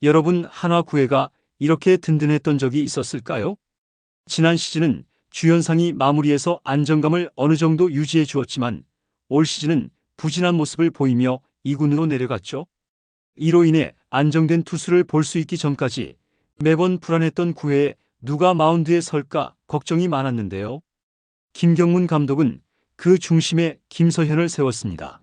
여러분, 한화 9회가 이렇게 든든했던 적이 있었을까요? 지난 시즌은 주연상이 마무리해서 안정감을 어느 정도 유지해 주었지만 올 시즌은 부진한 모습을 보이며 2군으로 내려갔죠. 이로 인해 안정된 투수를 볼 수 있기 전까지 매번 불안했던 9회에 누가 마운드에 설까 걱정이 많았는데요. 김경문 감독은 그 중심에 김서현을 세웠습니다.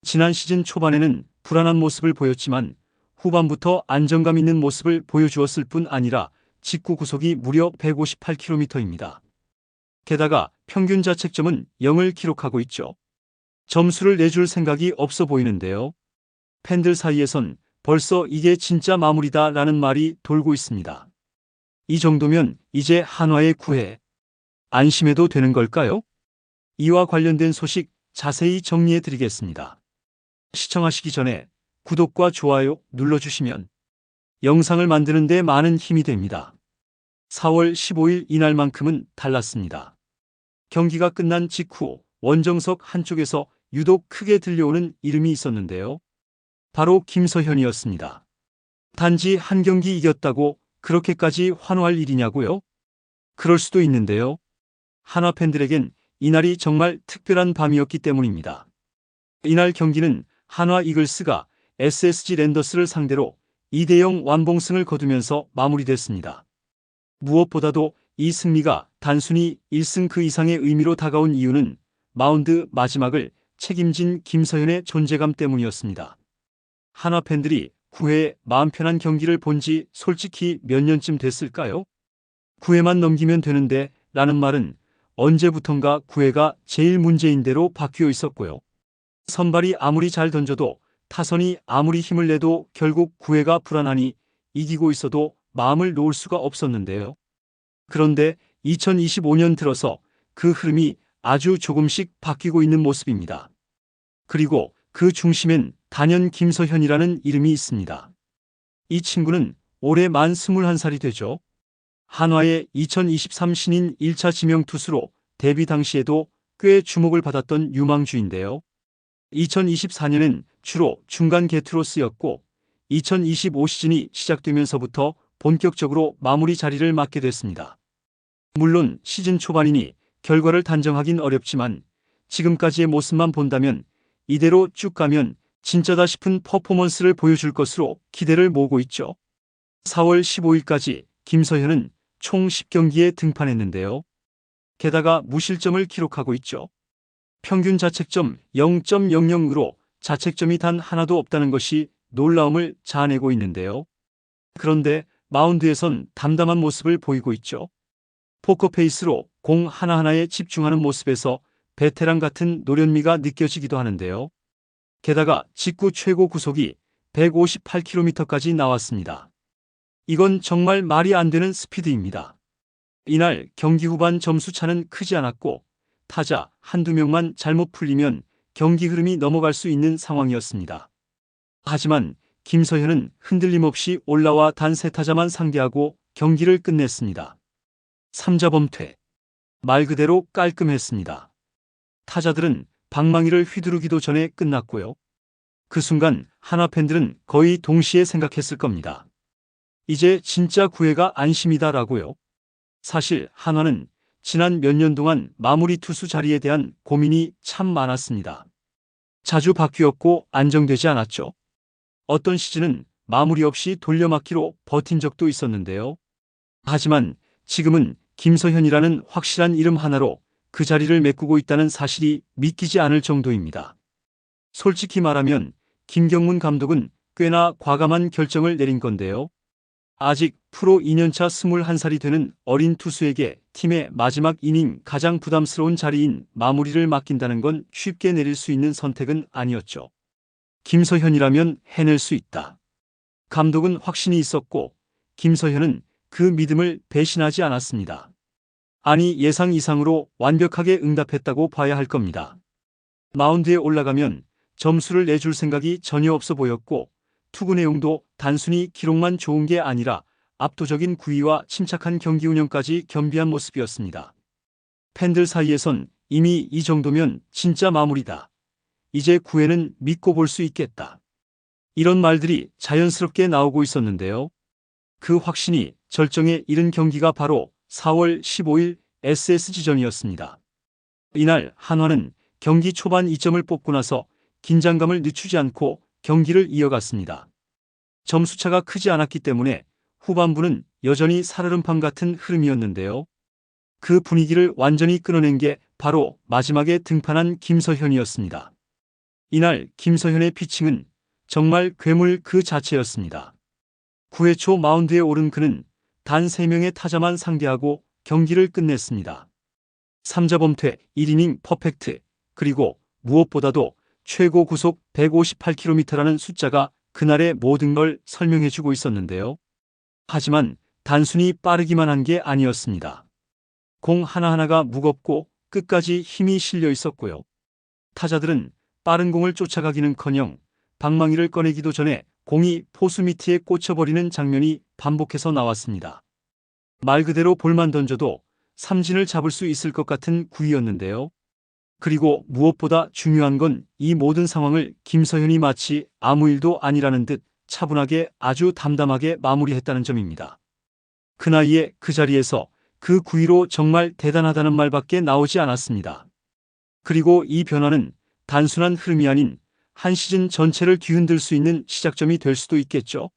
지난 시즌 초반에는 불안한 모습을 보였지만 후반부터 안정감 있는 모습을 보여주었을 뿐 아니라 직구 구속이 무려 158km입니다. 게다가 평균 자책점은 0을 기록하고 있죠. 점수를 내줄 생각이 없어 보이는데요. 팬들 사이에선 벌써 이게 진짜 마무리다 라는 말이 돌고 있습니다. 이 정도면 이제 한화의 9회 안심해도 되는 걸까요? 이와 관련된 소식 자세히 정리해 드리겠습니다. 시청하시기 전에 구독과 좋아요 눌러주시면 영상을 만드는 데 많은 힘이 됩니다. 4월 15일 이날만큼은 달랐습니다. 경기가 끝난 직후 원정석 한쪽에서 유독 크게 들려오는 이름이 있었는데요. 바로 김서현이었습니다. 단지 한 경기 이겼다고 그렇게까지 환호할 일이냐고요? 그럴 수도 있는데요. 한화 팬들에겐 이날이 정말 특별한 밤이었기 때문입니다. 이날 경기는 한화 이글스가 SSG 랜더스를 상대로 2대0 완봉승을 거두면서 마무리됐습니다. 무엇보다도 이 승리가 단순히 1승 그 이상의 의미로 다가온 이유는 마운드 마지막을 책임진 김서현의 존재감 때문이었습니다. 한화 팬들이 9회에 마음 편한 경기를 본 지 솔직히 몇 년쯤 됐을까요? 9회만 넘기면 되는데 라는 말은 언제부턴가 9회가 제일 문제인 대로 바뀌어 있었고요. 선발이 아무리 잘 던져도 타선이 아무리 힘을 내도 결국 9회가 불안하니 이기고 있어도 마음을 놓을 수가 없었는데요. 그런데 2025년 들어서 그 흐름이 아주 조금씩 바뀌고 있는 모습입니다. 그리고 그 중심엔 단연 김서현이라는 이름이 있습니다. 이 친구는 올해 만 21살이 되죠. 한화의 2023 신인 1차 지명 투수로 데뷔 당시에도 꽤 주목을 받았던 유망주인데요. 2024년엔 주로 중간 개투로 쓰였고 2025 시즌이 시작되면서부터 본격적으로 마무리 자리를 맡게 됐습니다. 물론 시즌 초반이니 결과를 단정하긴 어렵지만 지금까지의 모습만 본다면 이대로 쭉 가면 진짜다 싶은 퍼포먼스를 보여줄 것으로 기대를 모으고 있죠. 4월 15일까지 김서현은 총 10경기에 등판했는데요. 게다가 무실점을 기록하고 있죠. 평균 자책점 0.00으로 자책점이 단 하나도 없다는 것이 놀라움을 자아내고 있는데요. 그런데 마운드에선 담담한 모습을 보이고 있죠. 포커페이스로 공 하나하나에 집중하는 모습에서 베테랑 같은 노련미가 느껴지기도 하는데요. 게다가 직구 최고 구속이 158km까지 나왔습니다. 이건 정말 말이 안 되는 스피드입니다. 이날 경기 후반 점수 차는 크지 않았고 타자 한두 명만 잘못 풀리면 경기 흐름이 넘어갈 수 있는 상황이었습니다. 하지만 김서현은 흔들림 없이 올라와 단 3타자만 상대하고 경기를 끝냈습니다. 3자 범퇴. 말 그대로 깔끔했습니다. 타자들은 방망이를 휘두르기도 전에 끝났고요. 그 순간 한화 팬들은 거의 동시에 생각했을 겁니다. 이제 진짜 9회가 안심이다라고요. 사실 한화는 지난 몇 년 동안 마무리 투수 자리에 대한 고민이 참 많았습니다. 자주 바뀌었고 안정되지 않았죠. 어떤 시즌은 마무리 없이 돌려막기로 버틴 적도 있었는데요. 하지만 지금은 김서현이라는 확실한 이름 하나로 그 자리를 메꾸고 있다는 사실이 믿기지 않을 정도입니다. 솔직히 말하면 김경문 감독은 꽤나 과감한 결정을 내린 건데요. 아직 프로 2년차 21살이 되는 어린 투수에게 팀의 마지막 이닝 가장 부담스러운 자리인 마무리를 맡긴다는 건 쉽게 내릴 수 있는 선택은 아니었죠. 김서현이라면 해낼 수 있다. 감독은 확신이 있었고 김서현은 그 믿음을 배신하지 않았습니다. 아니 예상 이상으로 완벽하게 응답했다고 봐야 할 겁니다. 마운드에 올라가면 점수를 내줄 생각이 전혀 없어 보였고 투구 내용도 단순히 기록만 좋은 게 아니라 압도적인 구위와 침착한 경기 운영까지 겸비한 모습이었습니다. 팬들 사이에선 이미 이 정도면 진짜 마무리다. 이제 9회는 믿고 볼 수 있겠다. 이런 말들이 자연스럽게 나오고 있었는데요. 그 확신이 절정에 이른 경기가 바로 4월 15일 SSG전이었습니다. 이날 한화는 경기 초반 2점을 뽑고 나서 긴장감을 늦추지 않고 경기를 이어갔습니다. 점수차가 크지 않았기 때문에 후반부는 여전히 살얼음판 같은 흐름이었는데요. 그 분위기를 완전히 끊어낸 게 바로 마지막에 등판한 김서현이었습니다. 이날 김서현의 피칭은 정말 괴물 그 자체였습니다. 9회 초 마운드에 오른 그는 단 3명의 타자만 상대하고 경기를 끝냈습니다. 3자 범퇴 1이닝 퍼펙트, 그리고 무엇보다도 최고 구속 158km라는 숫자가 그날의 모든 걸 설명해주고 있었는데요. 하지만 단순히 빠르기만 한 게 아니었습니다. 공 하나하나가 무겁고 끝까지 힘이 실려 있었고요. 타자들은 빠른 공을 쫓아가기는커녕 방망이를 꺼내기도 전에 공이 포수 미트에 꽂혀버리는 장면이 반복해서 나왔습니다. 말 그대로 볼만 던져도 삼진을 잡을 수 있을 것 같은 구위였는데요. 그리고 무엇보다 중요한 건 이 모든 상황을 김서현이 마치 아무 일도 아니라는 듯 차분하게 아주 담담하게 마무리했다는 점입니다. 그 나이에 그 자리에서 그 구위로 정말 대단하다는 말밖에 나오지 않았습니다. 그리고 이 변화는 단순한 흐름이 아닌 한 시즌 전체를 뒤흔들 수 있는 시작점이 될 수도 있겠죠.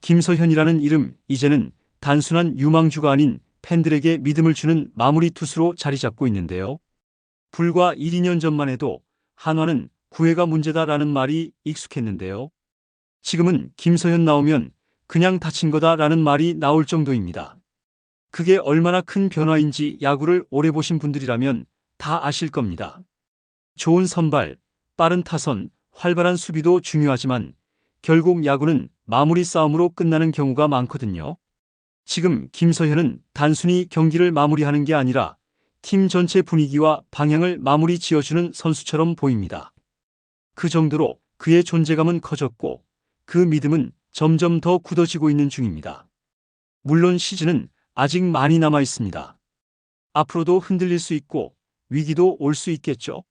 김서현이라는 이름, 이제는 단순한 유망주가 아닌 팬들에게 믿음을 주는 마무리 투수로 자리 잡고 있는데요. 불과 1, 2년 전만 해도 한화는 구회가 문제다라는 말이 익숙했는데요. 지금은 김서현 나오면 그냥 다친 거다라는 말이 나올 정도입니다. 그게 얼마나 큰 변화인지 야구를 오래 보신 분들이라면 다 아실 겁니다. 좋은 선발, 빠른 타선, 활발한 수비도 중요하지만 결국 야구는 마무리 싸움으로 끝나는 경우가 많거든요. 지금 김서현은 단순히 경기를 마무리하는 게 아니라 팀 전체 분위기와 방향을 마무리 지어주는 선수처럼 보입니다. 그 정도로 그의 존재감은 커졌고 그 믿음은 점점 더 굳어지고 있는 중입니다. 물론 시즌은 아직 많이 남아 있습니다. 앞으로도 흔들릴 수 있고 위기도 올 수 있겠죠.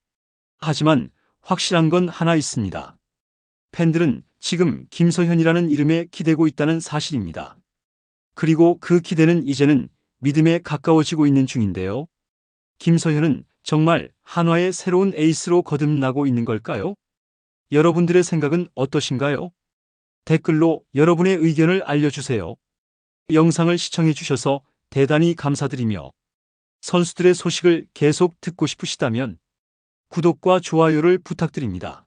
하지만 확실한 건 하나 있습니다. 팬들은 지금 김서현이라는 이름에 기대고 있다는 사실입니다. 그리고 그 기대는 이제는 믿음에 가까워지고 있는 중인데요. 김서현은 정말 한화의 새로운 에이스로 거듭나고 있는 걸까요? 여러분들의 생각은 어떠신가요? 댓글로 여러분의 의견을 알려주세요. 영상을 시청해주셔서 대단히 감사드리며 선수들의 소식을 계속 듣고 싶으시다면 구독과 좋아요를 부탁드립니다.